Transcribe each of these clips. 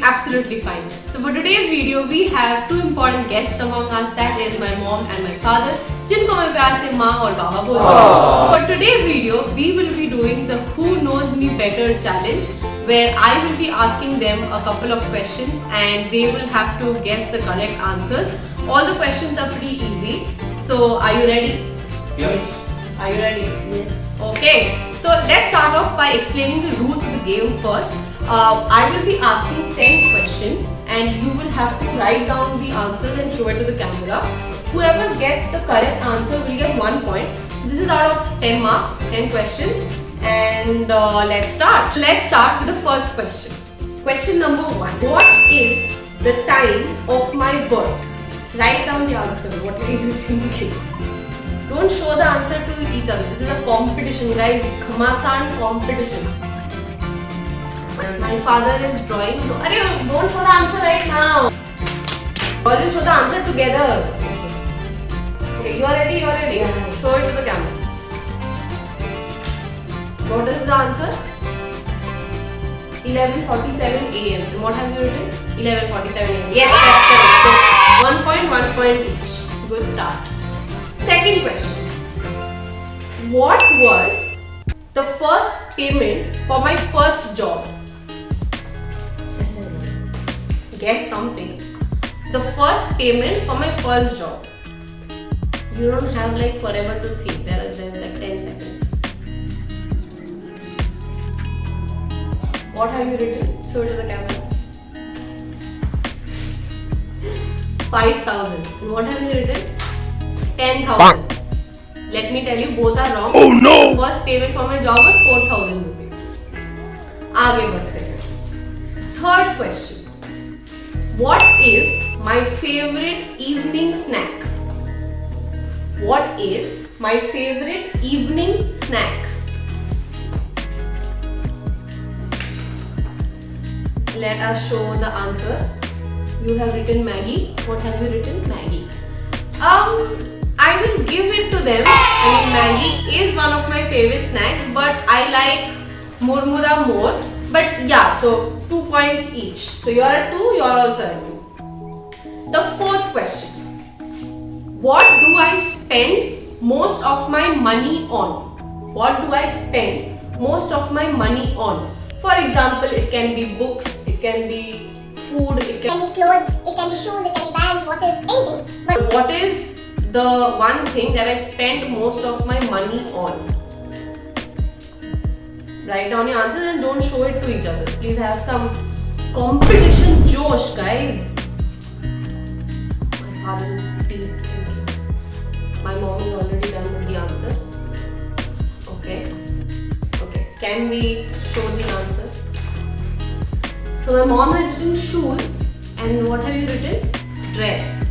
doing absolutely fine. So for today's video, we have two important guests among us. That is my mom and my father, जिनको मैं प्यार से माँ और बाबा बोलती हूँ. For today's video, we will be doing the Who Knows Me Better challenge, where I will be asking them a couple of questions and they will have to guess the correct answers. All the questions are pretty easy. So are you ready? Yes. Are you ready? Yes. Okay. So let's start off by explaining the rules of the game first. I will be asking 10 questions and you will have to write down the answers and show it to the camera. Whoever gets the correct answer will get 1 point. So this is out of 10 marks, 10 questions. And let's start. Let's start with the first question. Question number 1. What is the time of my birth? Write down the answer. What are you thinking? Don't show the answer to each other. This is a competition, guys. Khamasan competition. My father is drawing. Don't show the answer right now. Or will show the answer together. Okay, you are ready. You are ready. Show it to the camera. What is the answer? 11:47 a.m. And what have you written? 11:47 a.m. Yes, that's correct. So 1 point, 1 point each. Good start. Second question. What was the first payment for my first job? Guess something. The first payment for my first job. You don't have like forever to think. There's like 10 seconds. What have you written? Show it to the camera. 5,000. And what have you written? 10,000. Let me tell you, both are wrong. Oh no! The first payment for my job was 4,000 rupees. आगे बढ़ते हैं. Third question. What is my favorite evening snack? What is my favorite evening snack? Let us show the answer. You have written Maggie. What have you written? Maggie. I will give it to them. I mean, Maggie is one of my favorite snacks, but I like Murmura more. But yeah, so 2 points each. So you are at 2, you are also at 2. The fourth question. What do I spend most of my money on? What do I spend most of my money on? For example, it can be books, it can be food, it can be clothes, it can be shoes, it can be bags, watches, anything. But what is the one thing that I spend most of my money on? Write down your answers and don't show it to each other. Please have some competition josh, guys. My father is deep thinking. My mom is already done with the answer. Okay. Okay. Can we show the answer? So my mom has written shoes, and what have you written? Dress.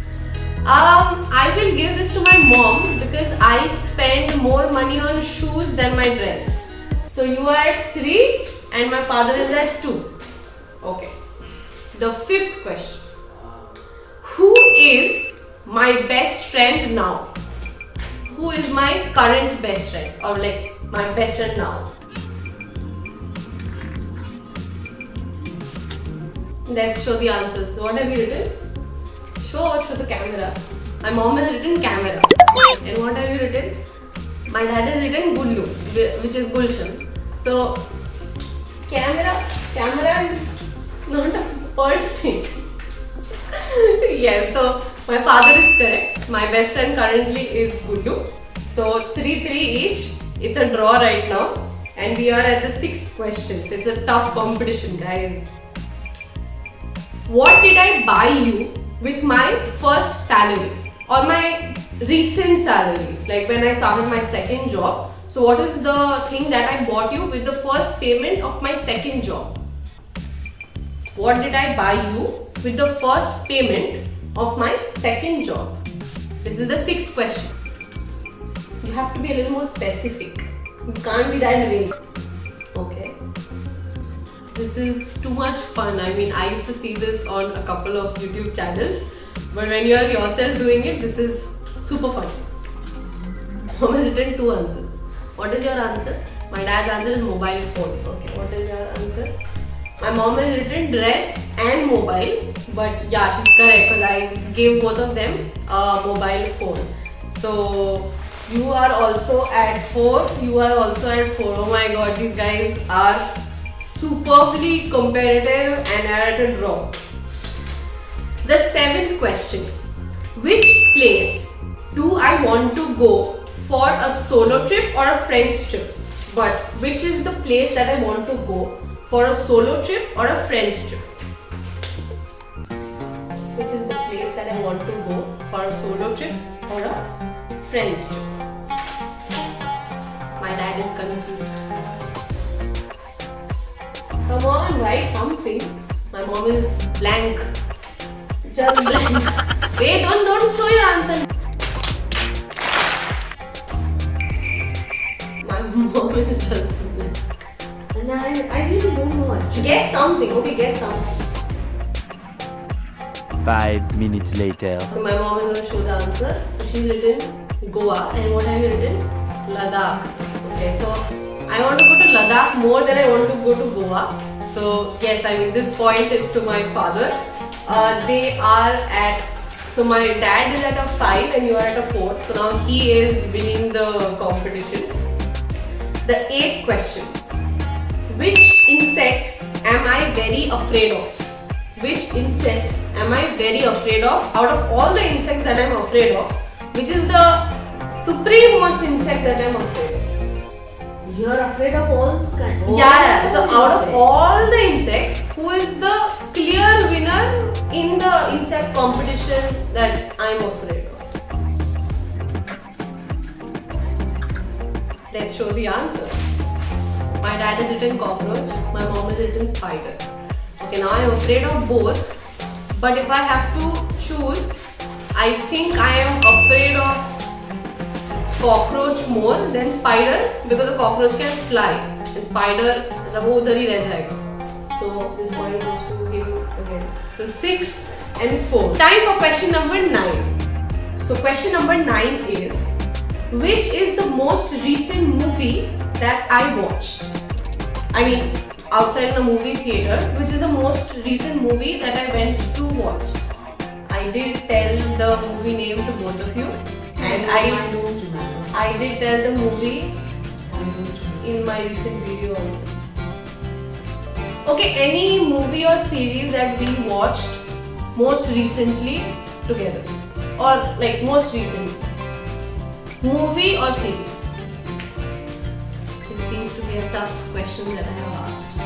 I will give this to my mom because I spend more money on shoes than my dress. So you are at 3 and my father is at 2. Okay. The fifth question. Who is my best friend now? Who is my current best friend, or like my best friend now? Let's show the answers. What have you written? Show the camera. My mom has written camera. And what have you written? My dad has written Gullu, which is Gulshan. So, camera is not a person. Yes, so my father is correct. My best friend currently is Gullu. So, 3-3 each. It's a draw right now. And we are at the 6th question. So, it's a tough competition, guys. What did I buy you with my first salary or my recent salary, like when I started my second job? So what is the thing that I bought you with the first payment of my second job? What did I buy you with the first payment of my second job? This is the 6th question. You have to be a little more specific. You can't be that vague. Okay. This is too much fun. I mean, I used to see this on a couple of YouTube channels, but when you are yourself doing it, this is super fun. Mom has written 2 answers. What is your answer? My dad's answer is mobile phone. Okay, what is your answer? My mom has written dress and mobile, but yeah, she's correct because I gave both of them a mobile phone. So you are also at 4. You are also at 4. Oh my god, these guys are superbly competitive and are at a draw. The 7th question. Which place do I want to go for a solo trip or a friend's trip? But which is the place that I want to go for a solo trip or a friend's trip? Which is the place that I want to go for a solo trip or a friend's trip? My dad is confused. Come on, write something. My mom is blank. Just blank. Wait, don't show your answer. My mom is just blank. And I really don't know actually. Guess something. Okay, guess something. 5 minutes later. Okay, my mom is going to show the answer. So she's written Goa. And what have you written? Ladakh. Okay, so I want to go to Ladakh more than I want to go to Goa. So yes, I mean this point is to my father. They are at, so my dad is at a 5 and you are at a 4. So now he is winning the competition. The 8th question. Which insect am I very afraid of? Which insect am I very afraid of? Out of all the insects that I am afraid of, which is the supreme most insect that I am afraid of? You are afraid of all kind. Yeah. So out of all the insects, who is the clear winner in the insect competition that I am afraid of? Let's show the answers. My dad has written cockroach, my mom has written spider. Okay, now I am afraid of both, but if I have to choose, I think I am afraid of cockroach more than spider because the cockroach can fly and spider वो उधर ही रह जाएगा. So this point goes to him again. So 6 and 4. Time for question number 9. So question number 9 is, which is the most recent movie that I watched? I mean, outside the movie theater, which is the most recent movie that I went to watch? I did tell the movie name to both of you, and I don't remember. I did tell the movie in my recent video also. Okay, any movie or series that we watched most recently together, or like most recently, movie or series? This seems to be a tough question that I have asked.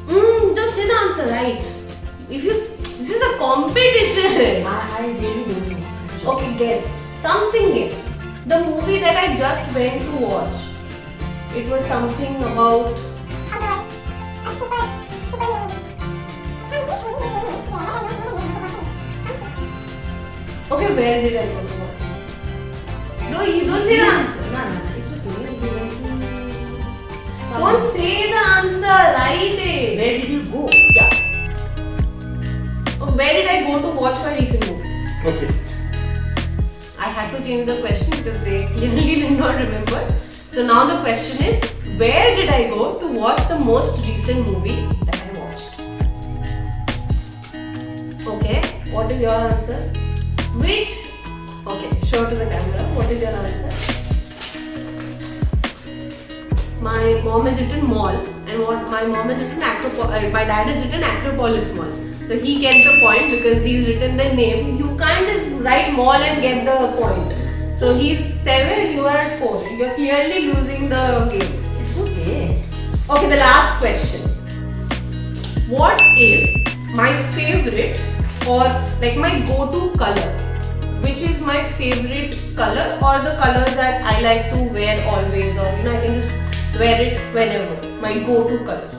Don't say the answer, right? If you, this is a competition. I really don't know. Okay, guess. Something guess. The movie that I just went to watch. It was something about. Okay, where did I go to watch? No, you don't say the answer. No, it's okay. You went to Don't say the answer. Write it. Where did you go? Yeah. Okay, where did I go to watch my recent movie? Okay. I had to change the question because they clearly did not remember. So now the question is, where did I go to watch the most recent movie that I watched? Okay, what is your answer? Which? Okay, show to the camera. What is your answer? My mom has written mall, and what my mom has written my dad has written Acropolis Mall. So he gets the point because he's written the name. You can't just write mall and get the point. So he's 7, you are at 4. You're clearly losing the game. It's okay. Okay, the last question. What is my favorite or like my go-to color? Which is my favorite color or the color that I like to wear always, or I can just wear it whenever. My go-to color.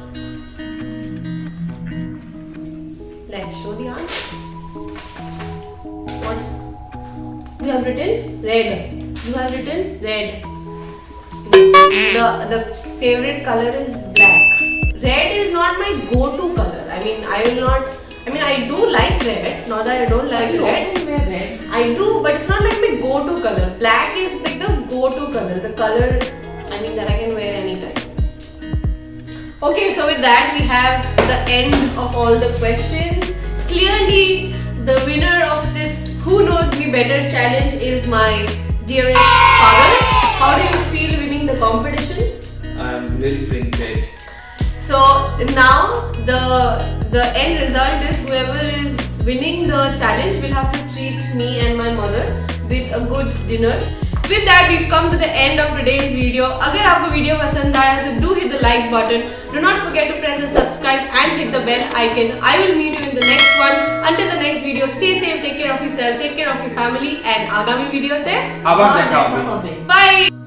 Let's show the answers. What? You have written red. You have written red. The favorite color is black. Red is not my go-to color. I do like red. Not that I don't like You red. often wear red. I do, but it's not like my go-to color. Black is like the go-to color. The color, that I can wear anytime. Okay, so with that we have the end of all the questions. Clearly, the winner of this Who Knows Me Better challenge is my dearest father. How do you feel winning the competition? I'm really feeling great. So now the end result is whoever is winning the challenge will have to treat me and my mother with a good dinner. With that, we've come to the end of today's video. अगर आपको video पसंद आया तो do hit the like button. Do not forget to press the subscribe and hit the bell icon. I will meet you in the next one. Until the next video, stay safe, take care of yourself, take care of your family, and आगामी video ते আবার দেখা হবে। Bye.